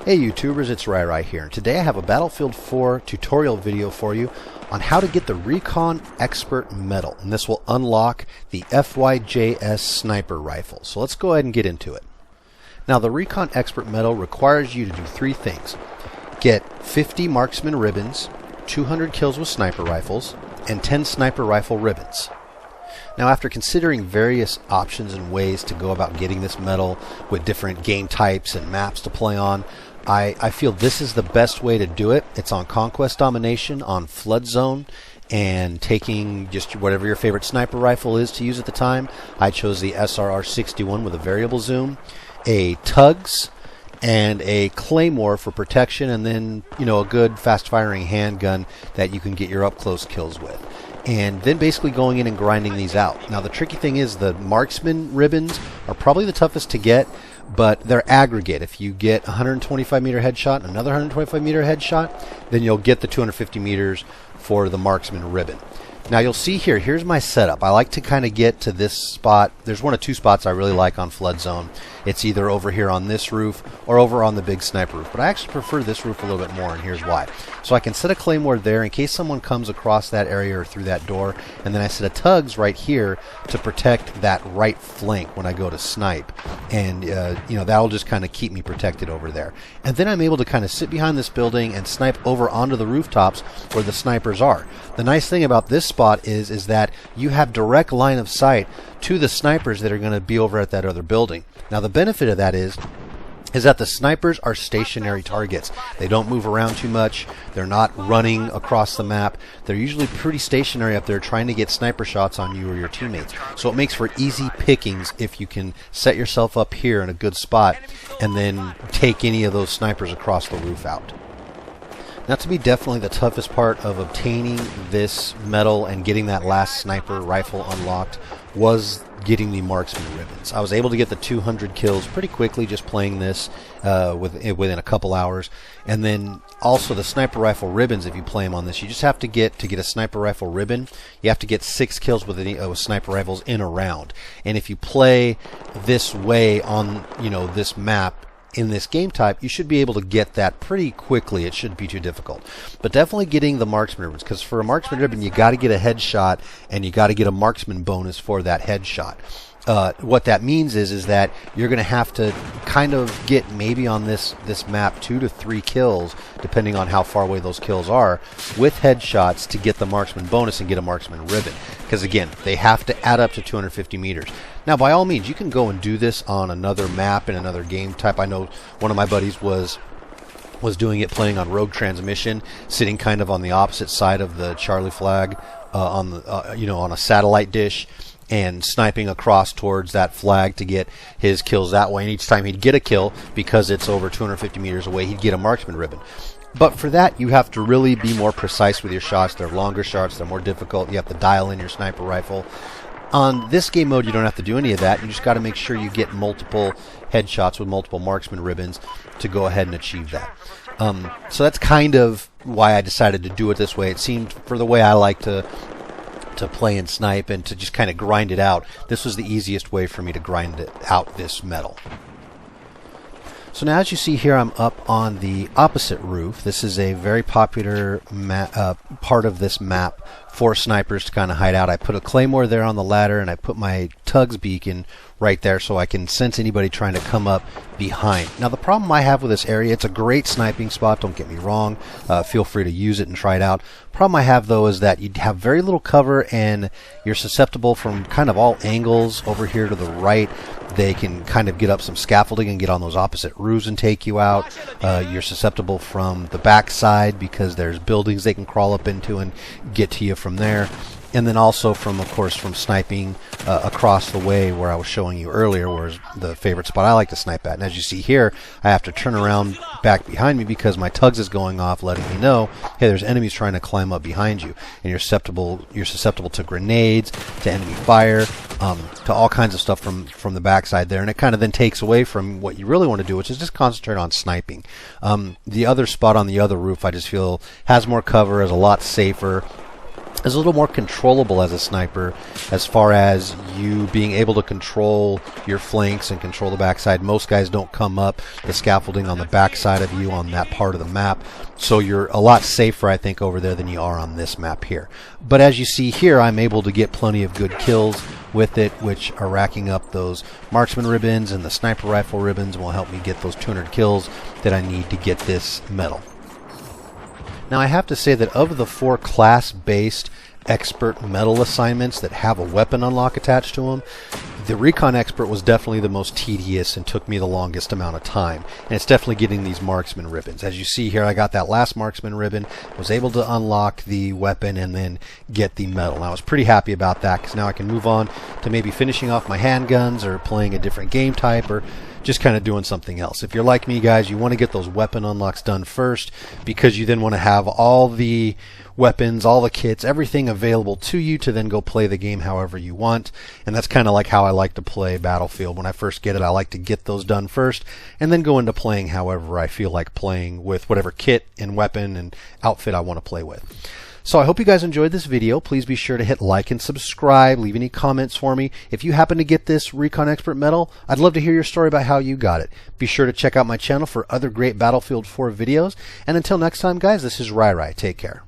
Hey YouTubers, it's Rai here. Today I have a Battlefield 4 tutorial video for you on how to get the Recon Expert Medal, and this will unlock the FYJS sniper rifle. So let's go ahead and get into it. Now the Recon Expert Medal requires you to do three things. Get 50 marksman ribbons, 200 kills with sniper rifles, and 10 sniper rifle ribbons. Now, after considering various options and ways to go about getting this medal with different game types and maps to play on, I feel this is the best way to do it. It's on Conquest Domination, on Flood Zone, and taking just whatever your favorite sniper rifle is to use at the time. I chose the SRR-61 with a variable zoom, a Tugs, and a Claymore for protection, and then, a good fast-firing handgun that you can get your up-close kills with. And then basically going in and grinding these out. Now the tricky thing is the marksman ribbons are probably the toughest to get, but they're aggregate. If you get a 125 meter headshot and another 125 meter headshot, then you'll get the 250 meters for the marksman ribbon. Now you'll see here's my setup. I like to kind of get to this spot. There's one of two spots I really like on Flood Zone. It's either over here on this roof or over on the big sniper roof. But I actually prefer this roof a little bit more, and here's why. So I can set a Claymore there in case someone comes across that area or through that door, and then I set a Tugs right here to protect that right flank when I go to snipe. And, that'll just kind of keep me protected over there. And then I'm able to kind of sit behind this building and snipe over onto the rooftops where the snipers are. The nice thing about this spot is that you have direct line of sight to the snipers that are going to be over at that other building. Now the benefit of that is that the snipers are stationary targets. They don't move around too much. They're not running across the map. They're usually pretty stationary up there trying to get sniper shots on you or your teammates. So it makes for easy pickings if you can set yourself up here in a good spot and then take any of those snipers across the roof out. Now, to me, definitely the toughest part of obtaining this medal and getting that last sniper rifle unlocked was getting the marksman ribbons. I was able to get the 200 kills pretty quickly just playing this within a couple hours. And then also the sniper rifle ribbons, if you play them on this, you just have to get a sniper rifle ribbon, you have to get 6 kills with sniper rifles in a round. And if you play this way on this map, in this game type, you should be able to get that pretty quickly. It shouldn't be too difficult. But definitely getting the marksman ribbons, because for a marksman ribbon, you got to get a headshot, and you got to get a marksman bonus for that headshot. What that means is that you're going to have to kind of get maybe on this map 2 to 3 kills, depending on how far away those kills are, with headshots to get the marksman bonus and get a marksman ribbon. Because again, they have to add up to 250 meters. Now, by all means, you can go and do this on another map in another game type. I know one of my buddies was doing it playing on Rogue Transmission, sitting kind of on the opposite side of the Charlie flag on a satellite dish, and sniping across towards that flag to get his kills that way. And each time he'd get a kill, because it's over 250 meters away, he'd get a marksman ribbon. But for that, you have to really be more precise with your shots. They're longer shots, they're more difficult. You have to dial in your sniper rifle. On this game mode, you don't have to do any of that. You just got to make sure you get multiple headshots with multiple marksman ribbons to go ahead and achieve that. So that's kind of why I decided to do it this way. It seemed, for the way I like to play and snipe and to just kind of grind it out, this was the easiest way for me to grind it out, this medal. So now, as you see here, I'm up on the opposite roof. This is a very popular part of this map for snipers to kind of hide out. I put a Claymore there on the ladder, and I put my Tugs beacon right there so I can sense anybody trying to come up behind. Now, the problem I have with this area, it's a great sniping spot, don't get me wrong. Feel free to use it and try it out. Problem I have, though, is that you have very little cover, and you're susceptible from kind of all angles. Over here to the right, they can kind of get up some scaffolding and get on those opposite roofs and take you out. You're susceptible from the back side because there's buildings they can crawl up into and get to you from there. And then also from sniping across the way where I was showing you earlier, where's the favorite spot I like to snipe at. And as you see here, I have to turn around back behind me because my Tugs is going off, letting me know, hey, there's enemies trying to climb up behind you. And you're susceptible to grenades, to enemy fire, to all kinds of stuff from the backside there. And it kind of then takes away from what you really want to do, which is just concentrate on sniping. The other spot on the other roof, I just feel has more cover, is a lot safer. is a little more controllable as a sniper, as far as you being able to control your flanks and control the backside. Most guys don't come up the scaffolding on the backside of you on that part of the map, so you're a lot safer, I think, over there than you are on this map here. But as you see here, I'm able to get plenty of good kills with it, which are racking up those marksman ribbons, and the sniper rifle ribbons will help me get those 200 kills that I need to get this medal. Now, I have to say that of the 4 class-based expert medal assignments that have a weapon unlock attached to them, the Recon Expert was definitely the most tedious and took me the longest amount of time. And it's definitely getting these marksman ribbons. As you see here, I got that last marksman ribbon, was able to unlock the weapon and then get the medal. And I was pretty happy about that, because now I can move on to maybe finishing off my handguns or playing a different game type, or just kind of doing something else. If you're like me, guys, you want to get those weapon unlocks done first, because you then want to have all the weapons, all the kits, everything available to you to then go play the game however you want. And that's kind of like how I like to play Battlefield. When I first get it, I like to get those done first and then go into playing however I feel like playing, with whatever kit and weapon and outfit I want to play with. So I hope you guys enjoyed this video. Please be sure to hit like and subscribe. Leave any comments for me. If you happen to get this Recon Expert medal, I'd love to hear your story about how you got it. Be sure to check out my channel for other great Battlefield 4 videos. And until next time, guys, this is Rai. Take care.